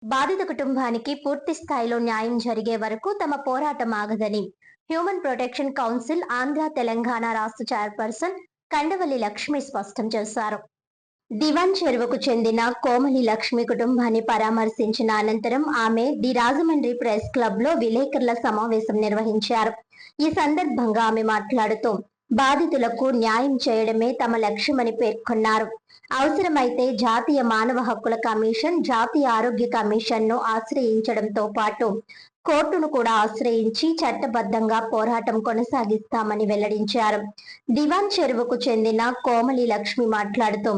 బాధిత కుటుంబానికి పూర్తి స్థాయిలో న్యాయం జరిగే వరకు తమ పోరాటం ఆగదని human protection council Andhra Telangana రాష్ట్ర చైర్పర్సన్ కండవల్లి లక్ష్మి స్పష్టం చేశారు. దివాన్ చెరువుకు చెందిన కోమలి లక్ష్మి కుటుంబాన్ని పరామర్శించిన అనంతరం ఆమె ది రాజమండ్రి ప్రెస్ క్లబ్ లో విలేకరుల సమావేశం నిర్వహించారు. ఈ సందర్భంగా ఆమె మాట్లాడుతూ బాధితులకు న్యాయం చేయడమే తమ లక్ష్యమని పేర్కొన్నారు. అవసరమైతే జాతీయ మానవ హక్కుల కమిషన్, జాతీయ ఆరోగ్య కమిషన్ ను ఆశ్రయించడంతో పాటు కోర్టును కూడా ఆశ్రయించి చట్టబద్ధంగా పోరాటం కొనసాగిస్తామని వెల్లడించారు. దివాన్ చెరువుకు చెందిన కోమలి లక్ష్మి మాట్లాడుతూ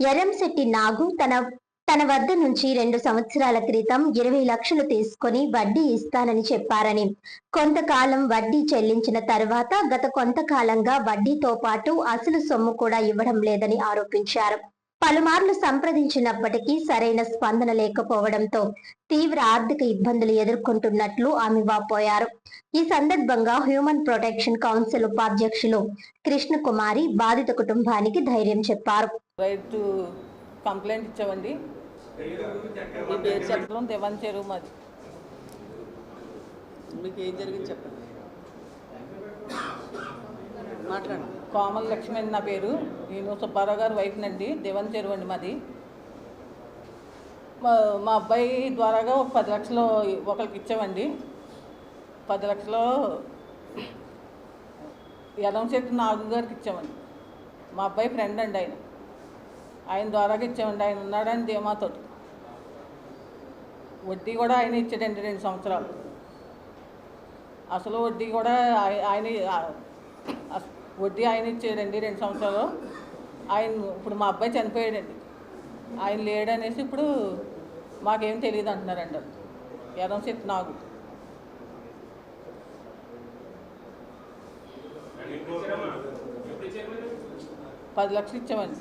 ఎర్రంశెట్టి నాగు తన వద్ద నుంచి 2 సంవత్సరాల క్రితం 20 లక్షలు తీసుకుని వడ్డీ ఇస్తానని చెప్పారని, కొంతకాలం వడ్డీ చెల్లించిన తర్వాత గత కొంతకాలంగా వడ్డీతో పాటు అసలు సొమ్ము కూడా ఇవ్వడం లేదని ఆరోపించారు. పలుమార్లు సంప్రదించినప్పటికీ సరైన స్పందన లేకపోవడంతో తీవ్ర ఆర్థిక ఇబ్బందులు ఎదుర్కొంటున్నట్లు ఆమె వాపోయారు. ఈ సందర్భంగా హ్యూమన్ ప్రొటెక్షన్ కౌన్సిల్ ఉపాధ్యక్షులు కృష్ణకుమారి బాధిత కుటుంబానికి ధైర్యం చెప్పారు. రైట్ కంప్లైంట్ ఇచ్చామండి. ఈ పేరు చెప్పడం దివాన్ చెరువు మాది. మీకు ఏం జరిగింది చెప్పండి, మాట్లాడండి. కోమల లక్ష్మి అని నా పేరు. నేను సుబ్బారావు గారు వైఫ్ నండి. దివాన్ చెరువు అండి మాది. మా అబ్బాయి ద్వారాగా 10 లక్షలు ఒకరికి ఇచ్చామండి. 10 లక్షలు ఎర్రంశెట్టి నాగు గారికి ఇచ్చామండి. మా అబ్బాయి ఫ్రెండ్ అండి. ఆయన ద్వారాగా ఇచ్చామండి. ఆయన ఉన్నాడని ధీమాతో. వడ్డీ కూడా ఆయన ఇచ్చాడండి 2 సంవత్సరాలు. అసలు వడ్డీ కూడా ఆయన వడ్డీ ఆయన ఇచ్చాడండి 2 సంవత్సరాలు. ఆయన ఇప్పుడు మా అబ్బాయి చనిపోయాడండి. ఆయన లేడనేసి ఇప్పుడు మాకేం తెలియదు అంటున్నారండి. ఎర్రంశెట్టి నాగు. $10 లక్షలు ఇచ్చామండి.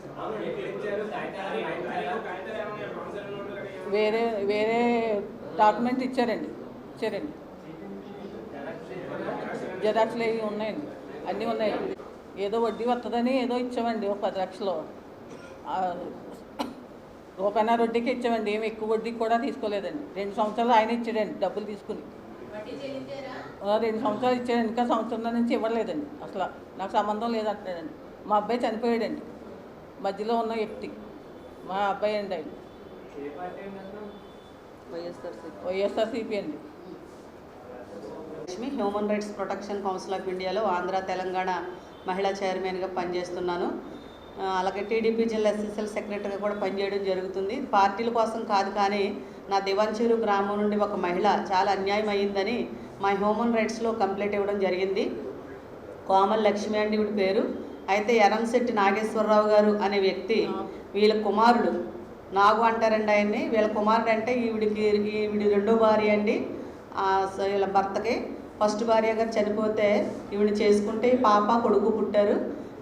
వేరే డాక్యుమెంట్ ఇచ్చారండి. జెరాక్స్లు అవి ఉన్నాయండి, అన్నీ ఉన్నాయండి. ఏదో వడ్డీ వస్తుందని ఏదో ఇచ్చామండి. ఒక 10 లక్షలు రూపాయన్నర వడ్డీకి ఇచ్చామండి. ఏమి ఎక్కువ వడ్డీకి కూడా తీసుకోలేదండి. 2 సంవత్సరాలు ఆయన ఇచ్చాడండి డబ్బులు తీసుకుని. 2 సంవత్సరాలు ఇచ్చాడండి. ఇంకా సంవత్సరం నుంచి ఇవ్వలేదండి. అసలు నాకు సంబంధం లేదంటున్నాడండి. మా అబ్బాయి చనిపోయాడండి. మధ్యలో ఉన్న వ్యక్తి మా అబ్బాయి అండి. ఆయన వైఎస్ఆర్సీపీ అండి. Lakshmi, human rights protection council of ఇండియాలో ఆంధ్ర తెలంగాణ మహిళా చైర్మన్గా పనిచేస్తున్నాను. అలాగే టీడీపీ జిల్లా ఎస్ఎస్ఎల్ సెక్రటరీగా కూడా పనిచేయడం జరుగుతుంది. పార్టీల కోసం కాదు, కానీ నా దివాన్ చెరువు గ్రామం నుండి ఒక మహిళ చాలా అన్యాయం అయ్యిందని మా హ్యూమన్ రైట్స్లో కంప్లైంట్ ఇవ్వడం జరిగింది. కోమల లక్ష్మి అండి ఈవిడ పేరు. అయితే ఎర్రంశెట్టి నాగేశ్వరరావు గారు అనే వ్యక్తి వీళ్ళ కుమారుడు, నాగు అంటారండి ఆయన్ని. వీళ్ళ కుమారుడు అంటే ఈవిడి రెండో భార్య అండి. వీళ్ళ భర్తకి ఫస్ట్ భార్య గారు చనిపోతే ఈవిని చేసుకుంటే పాప కొడుకు పుట్టారు.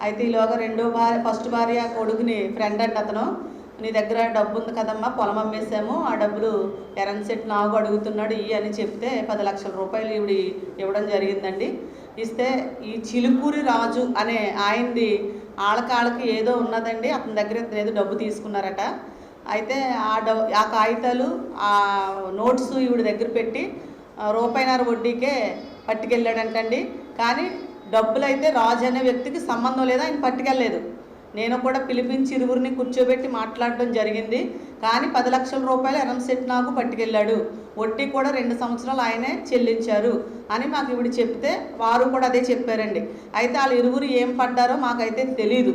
అయితే ఈలోగా ఫస్ట్ భార్య కొడుకుని ఫ్రెండ్ అంటే అతను, నీ దగ్గర డబ్బు ఉంది కదమ్మా, పొలం అమ్మేసాము, ఆ డబ్బులు ఎర్రంశెట్టి నాగు అడుగుతున్నాడు అని చెప్తే 10 లక్షల రూపాయలు ఈవిడి ఇవ్వడం జరిగిందండి. ఇస్తే ఈ చిలుకూరి రాజు అనే ఆయనది ఆళ్ళకి ఏదో ఉన్నదండి. అతని దగ్గర ఏదో డబ్బు తీసుకున్నారట. అయితే ఆ కాగితాలు, ఆ నోట్స్ ఈవిడ దగ్గర పెట్టి రూపాయన్నర వడ్డీకే పట్టుకెళ్ళాడంటండి. కానీ డబ్బులు అయితే రాజు అనే వ్యక్తికి సంబంధం లేదు, ఆయన పట్టుకెళ్ళలేదు. నేను కూడా పిలిపించి ఇరువురిని కూర్చోబెట్టి మాట్లాడడం జరిగింది. కానీ 10 లక్షల రూపాయలు ఎర్రంశెట్టి నాగు పట్టుకెళ్ళాడు, వడ్డీ కూడా 2 సంవత్సరాలు ఆయనే చెల్లించారు అని మాకు ఇవిడ చెప్తే వారు కూడా అదే చెప్పారండి. అయితే వాళ్ళు ఇరువురు ఏం పడ్డారో మాకైతే తెలీదు.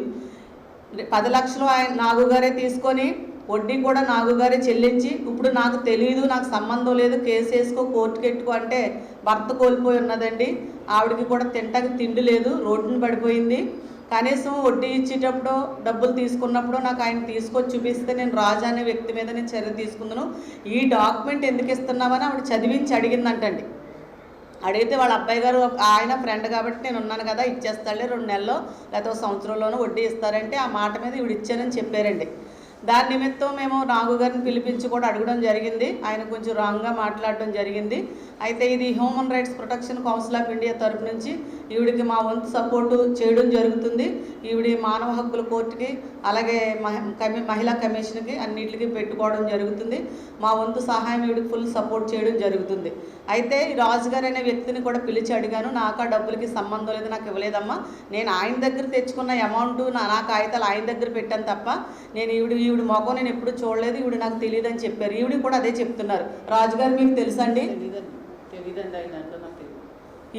10 లక్షలు ఆయన నాగుగారే తీసుకొని వడ్డీ కూడా నాగుగారే చెల్లించి ఇప్పుడు నాకు తెలియదు, నాకు సంబంధం లేదు, కేసు వేసుకో, కోర్టుకు ఎట్టుకో అంటే భర్త కోల్పోయి ఉన్నదండి. ఆవిడకి కూడా తింటాకి తిండి లేదు, రోడ్డును పడిపోయింది. కనీసం వడ్డీ ఇచ్చేటప్పుడు డబ్బులు తీసుకున్నప్పుడు నాకు ఆయన తీసుకొచ్చి చూపిస్తే నేను రాజా అనే వ్యక్తి మీద నేను చర్య తీసుకుందాను, ఈ డాక్యుమెంట్ ఎందుకు ఇస్తున్నామని ఆవిడ చదివించి అడిగిందంటండి. అడిగితే వాళ్ళ అబ్బాయి గారు ఆయన ఫ్రెండ్ కాబట్టి నేను ఉన్నాను కదా, ఇచ్చేస్తాడే 2 నెలల్లో లేకపోతే 1 సంవత్సరంలోనూ వడ్డీ ఇస్తారంటే ఆ మాట మీద ఈవిడ ఇచ్చానని చెప్పారండి. దాని నిమిత్తం మేము నాగు గారిని పిలిపించి కూడా అడగడం జరిగింది. ఆయన కొంచెం రాంగ్గా మాట్లాడడం జరిగింది. అయితే ఇది human rights protection council of India తరఫు నుంచి ఈవిడికి మా వంతు సపోర్టు చేయడం జరుగుతుంది. ఈవిడి మానవ హక్కుల కోర్టుకి అలాగే మహిళా కమిషన్కి అన్నిటికీ పెట్టుకోవడం జరుగుతుంది. మా వంతు సహాయం ఈవిడికి ఫుల్ సపోర్ట్ చేయడం జరుగుతుంది. అయితే ఈ రాజు గారు అనే వ్యక్తిని కూడా పిలిచి అడిగాను. నాకు ఆ డబ్బులకి సంబంధం లేదు, నాకు ఇవ్వలేదమ్మా. నేను ఆయన దగ్గర తెచ్చుకున్న అమౌంట్ నా కాగితాలు ఆయన దగ్గర పెట్టాను తప్ప నేను ఈవిడి మొఖం నేను ఎప్పుడు చూడలేదు, ఈవిడ నాకు తెలియదు అని చెప్పారు. ఈవిడ కూడా అదే చెప్తున్నారు. రాజుగారు మీకు తెలుసండి? తెలియదండి, ఆయన అంటే నాకు తెలియదు.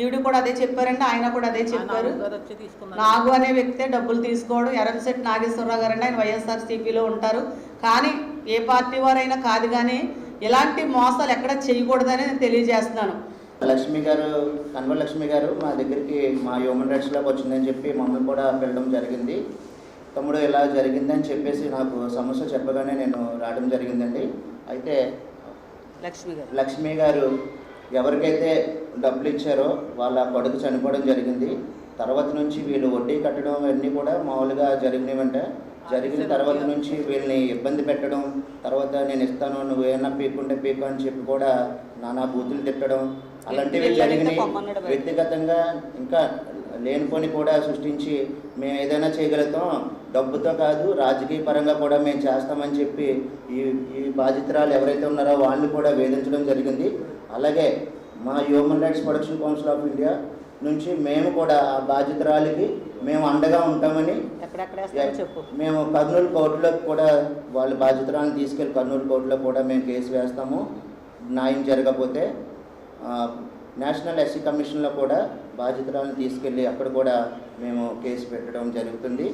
ఈవిడ కూడా అదే చెప్పారండి, ఆయన కూడా అదే చెప్పారు. నాగు అనే వ్యక్తే డబ్బులు తీసుకోవడం. ఎర్రంశెట్టి నాగేశ్వరరావు గారు అండి, ఆయన వైఎస్ఆర్సీపీలో ఉంటారు. కానీ ఏ పార్టీ వారైనా కాదు, కానీ ఇలాంటి మోసాలు ఎక్కడ చేయకూడదని నేను తెలియజేస్తున్నాను. లక్ష్మి గారు, కన్వర్ లక్ష్మి గారు మా దగ్గరికి మా హ్యూమన్ రైట్స్లోకి వచ్చిందని చెప్పి మమ్మల్ని కూడా వెళ్ళడం జరిగింది. తమ్ముడు ఇలా జరిగిందని చెప్పేసి నాకు సమస్య చెప్పగానే నేను రావడం జరిగిందండి. అయితే లక్ష్మి గారు ఎవరికైతే డబ్బులు ఇచ్చారో వాళ్ళ కొడుకు చనిపోవడం జరిగింది. తర్వాత నుంచి వీళ్ళు వడ్డీ కట్టడం అవన్నీ కూడా మామూలుగా జరిగినవంటే జరిగిన తర్వాత నుంచి వీళ్ళని ఇబ్బంది పెట్టడం, తర్వాత నేను ఇస్తాను నువ్వు ఏమన్నా పీక్కుంటే పీకు అని చెప్పి కూడా నానా బూతులు తిట్టడం అలాంటివి జరిగినాయి. వ్యక్తిగతంగా ఇంకా లేనిపోని కూడా సృష్టించి మేము ఏదైనా చేయగలుగుతాం, డబ్బుతో కాదు రాజకీయ పరంగా కూడా మేము చేస్తామని చెప్పి ఈ బాధితురాలు ఎవరైతే ఉన్నారో వాళ్ళు కూడా వేధించడం జరిగింది. అలాగే మా human rights protection council of India నుంచి మేము కూడా ఆ బాధితురాలికి మేము అండగా ఉంటామని మేము కర్నూలు కోర్టులో కూడా వాళ్ళ బాధితురాలను తీసుకెళ్ళి కర్నూలు కోర్టులో కూడా మేము కేసు వేస్తాము. న్యాయం జరగకపోతే నేషనల్ ఎస్సీ కమిషన్లో కూడా బాధితురాలను తీసుకెళ్ళి అక్కడ కూడా మేము కేసు పెట్టడం జరుగుతుంది.